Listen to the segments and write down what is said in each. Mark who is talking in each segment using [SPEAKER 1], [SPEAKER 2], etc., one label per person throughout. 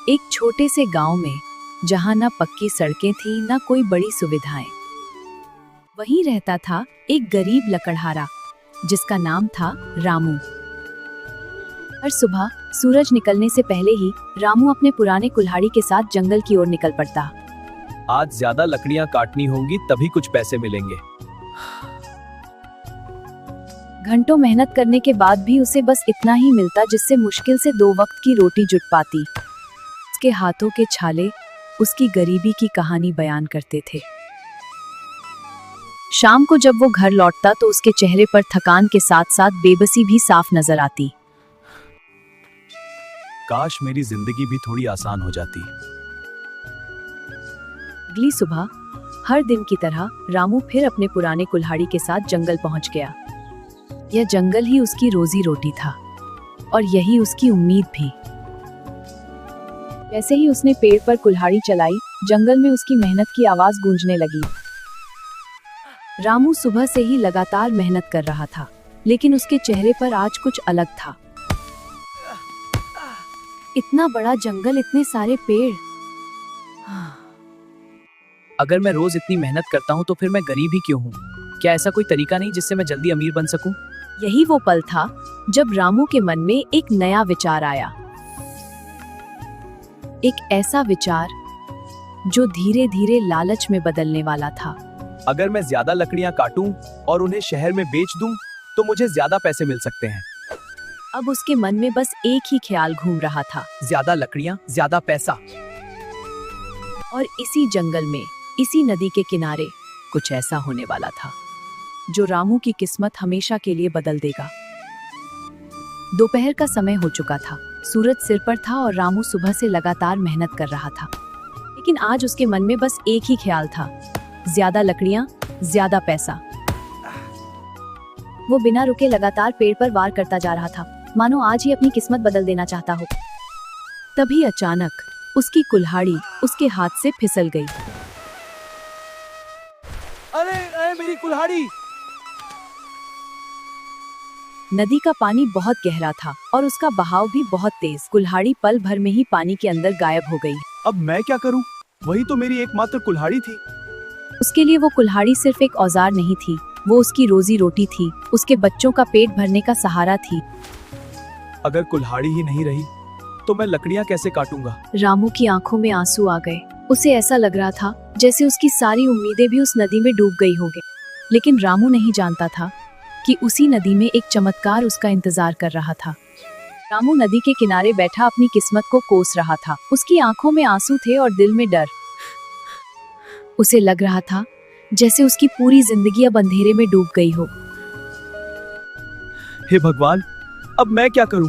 [SPEAKER 1] एक छोटे से गांव में, जहां न पक्की सड़कें थी न कोई बड़ी सुविधाएं, वहीं रहता था एक गरीब लकड़हारा जिसका नाम था रामू। हर सुबह सूरज निकलने से पहले ही रामू अपने पुराने कुल्हाड़ी के साथ जंगल की ओर निकल पड़ता।
[SPEAKER 2] आज ज्यादा लकड़ियां काटनी होंगी तभी कुछ पैसे मिलेंगे।
[SPEAKER 1] घंटों मेहनत करने के बाद भी उसे बस इतना ही मिलता जिससे मुश्किल से 2 वक्त की रोटी जुट पाती। उसके हाथों के छाले उसकी गरीबी की कहानी बयान करते थे। शाम को जब वो घर लौटता तो उसके चेहरे पर थकान के साथ साथ बेबसी भी साफ नजर आती।
[SPEAKER 2] काश मेरी जिंदगी भी थोड़ी आसान हो जाती।
[SPEAKER 1] अगली सुबह हर दिन की तरह रामू फिर अपने पुराने कुल्हाड़ी के साथ जंगल पहुंच गया। यह जंगल ही उसकी रोजी रोटी था और यही उसकी उम्मीद भी। जैसे ही उसने पेड़ पर कुल्हाड़ी चलाई, जंगल में उसकी मेहनत की आवाज गूंजने लगी। रामू सुबह से ही लगातार मेहनत कर रहा था, लेकिन उसके चेहरे पर आज कुछ अलग था। इतना बड़ा जंगल, इतने सारे पेड़।
[SPEAKER 2] अगर मैं रोज इतनी मेहनत करता हूँ तो फिर मैं गरीब ही क्यों हूँ? क्या ऐसा कोई तरीका नहीं जिससे मैं जल्दी अमीर बन सकूं?
[SPEAKER 1] यही वो पल था जब रामू के मन में एक नया विचार आया। एक ऐसा विचार जो धीरे धीरे लालच में बदलने वाला था।
[SPEAKER 2] अगर मैं ज्यादा लकड़ियां काटूं और उन्हें शहर में बेच दूं तो मुझे ज्यादा पैसे मिल सकते हैं।
[SPEAKER 1] अब उसके मन में बस एक ही ख्याल घूम रहा था,
[SPEAKER 2] ज्यादा लकड़ियां, ज्यादा पैसा।
[SPEAKER 1] और इसी जंगल में, इसी नदी के किनारे कुछ ऐसा होने वाला था जो रामू की किस्मत हमेशा के लिए बदल देगा। दोपहर का समय हो चुका था, सूरज सिर पर था और रामू सुबह से लगातार मेहनत कर रहा था। लेकिन आज उसके मन में बस एक ही ख्याल था, ज्यादा लकड़ियां, ज्यादा पैसा। वो बिना रुके लगातार पेड़ पर वार करता जा रहा था, मानो आज ही अपनी किस्मत बदल देना चाहता हो। तभी अचानक उसकी कुल्हाड़ी उसके हाथ से फिसल गई।
[SPEAKER 2] अरे मेरी कुल्हाड़ी!
[SPEAKER 1] नदी का पानी बहुत गहरा था और उसका बहाव भी बहुत तेज। कुल्हाड़ी पल भर में ही पानी के अंदर गायब हो गई।
[SPEAKER 2] अब मैं क्या करूं? वही तो मेरी एकमात्र कुल्हाड़ी थी।
[SPEAKER 1] उसके लिए वो कुल्हाड़ी सिर्फ एक औजार नहीं थी, वो उसकी रोजी रोटी थी, उसके बच्चों का पेट भरने का सहारा थी।
[SPEAKER 2] अगर कुल्हाड़ी ही नहीं रही तो मैं लकड़ियां कैसे काटूंगा?
[SPEAKER 1] रामू की आंखों में आंसू आ गए। उसे ऐसा लग रहा था जैसे उसकी सारी उम्मीदें भी उस नदी में डूब गई होंगी। लेकिन रामू नहीं जानता था कि उसी नदी में एक चमत्कार उसका इंतजार कर रहा था। रामू नदी के किनारे बैठा अपनी किस्मत को कोस रहा था। उसकी आंखों में आंसू थे और दिल में डर। उसे लग रहा था जैसे उसकी पूरी जिंदगी अब अंधेरे में डूब गई हो।
[SPEAKER 2] हे भगवान, अब मैं क्या करूं?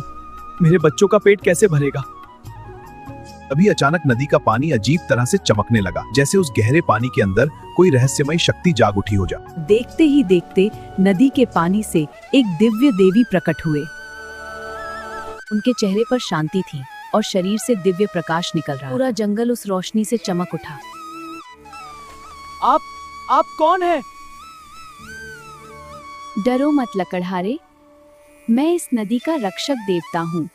[SPEAKER 2] मेरे बच्चों का पेट कैसे भरेगा?
[SPEAKER 3] तभी अचानक नदी का पानी अजीब तरह से चमकने लगा, जैसे उस गहरे पानी के अंदर कोई रहस्यमयी शक्ति जाग उठी हो जा।
[SPEAKER 1] देखते ही देखते नदी के पानी से एक दिव्य देवी प्रकट हुए। उनके चेहरे पर शांति थी और शरीर से दिव्य प्रकाश निकल रहा। पूरा जंगल उस रोशनी से चमक उठा।
[SPEAKER 2] आप कौन हैं?
[SPEAKER 1] डरो मत लकड़हारे, मैं इस नदी का रक्षक देवता हूँ।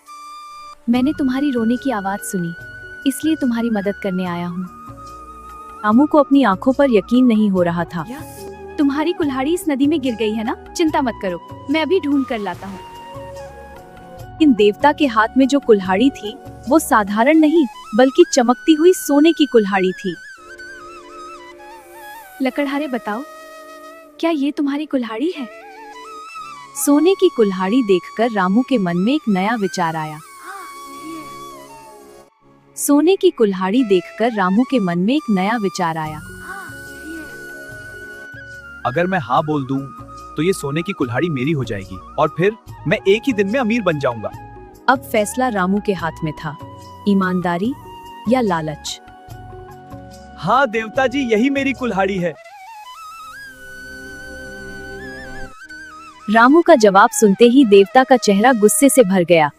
[SPEAKER 1] मैंने तुम्हारी रोने की आवाज सुनी, इसलिए तुम्हारी मदद करने आया हूँ। रामू को अपनी आंखों पर यकीन नहीं हो रहा था। तुम्हारी कुल्हाड़ी इस नदी में गिर गई है ना? चिंता मत करो, मैं अभी ढूंढ कर लाता हूँ। इन देवता के हाथ में जो कुल्हाड़ी थी वो साधारण नहीं बल्कि चमकती हुई सोने की कुल्हाड़ी थी। लकड़हारे बताओ, क्या ये तुम्हारी कुल्हाड़ी है? सोने की कुल्हाड़ी देखकर रामू के मन में एक नया विचार आया। सोने की कुल्हाड़ी देखकर रामू के मन में एक नया विचार आया।
[SPEAKER 2] अगर मैं हाँ बोल दूं तो ये सोने की कुल्हाड़ी मेरी हो जाएगी और फिर मैं एक ही दिन में अमीर बन जाऊंगा।
[SPEAKER 1] अब फैसला रामू के हाथ में था, ईमानदारी या लालच।
[SPEAKER 2] हाँ देवता जी, यही मेरी कुल्हाड़ी है।
[SPEAKER 1] रामू का जवाब सुनते ही देवता का चेहरा गुस्से से भर गया।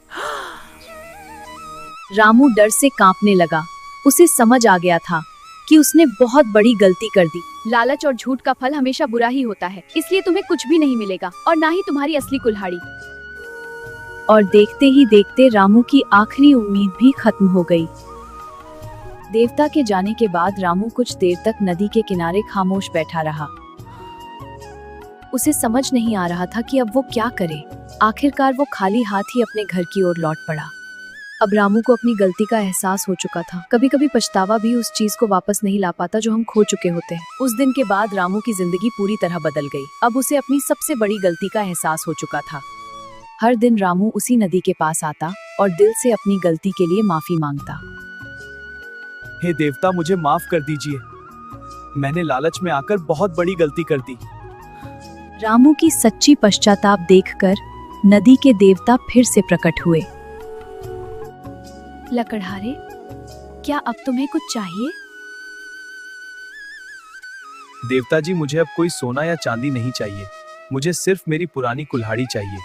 [SPEAKER 1] रामू डर से कांपने लगा। उसे समझ आ गया था कि उसने बहुत बड़ी गलती कर दी। लालच और झूठ का फल हमेशा बुरा ही होता है, इसलिए तुम्हें कुछ भी नहीं मिलेगा और ना ही तुम्हारी असली कुल्हाड़ी। और देखते ही देखते रामू की आखिरी उम्मीद भी खत्म हो गई। देवता के जाने के बाद रामू कुछ देर तक नदी के किनारे खामोश बैठा रहा। उसे समझ नहीं आ रहा था कि अब वो क्या करे। आखिरकार वो खाली हाथ ही अपने घर की ओर लौट पड़ा। अब रामू को अपनी गलती का एहसास हो चुका था। कभी कभी पछतावा भी उस चीज को वापस नहीं ला पाता जो हम खो चुके होते हैं। उस दिन के बाद रामू की जिंदगी पूरी तरह बदल गई। अब उसे अपनी सबसे बड़ी गलती का एहसास हो चुका था। हर दिन रामू उसी नदी के पास आता और दिल से अपनी गलती के लिए माफी मांगता।
[SPEAKER 2] हे देवता, मुझे माफ कर दीजिए। मैंने लालच में आकर बहुत बड़ी गलती कर दी।
[SPEAKER 1] रामू की सच्ची पश्चाताप देखकर नदी के देवता फिर से प्रकट हुए। लकड़हारे, क्या अब तुम्हें कुछ चाहिए?
[SPEAKER 2] देवता जी, मुझे अब कोई सोना या चांदी नहीं चाहिए। मुझे सिर्फ मेरी पुरानी कुल्हाड़ी चाहिए।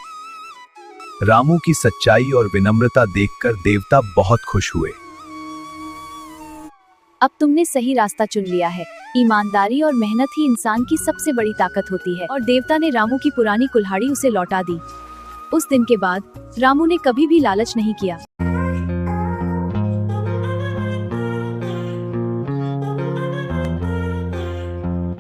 [SPEAKER 3] रामू की सच्चाई और विनम्रता देखकर देवता बहुत खुश हुए।
[SPEAKER 1] अब तुमने सही रास्ता चुन लिया है। ईमानदारी और मेहनत ही इंसान की सबसे बड़ी ताकत होती है। और देवता ने रामू की पुरानी कुल्हाड़ी उसे लौटा दी। उस दिन के बाद रामू ने कभी भी लालच नहीं किया।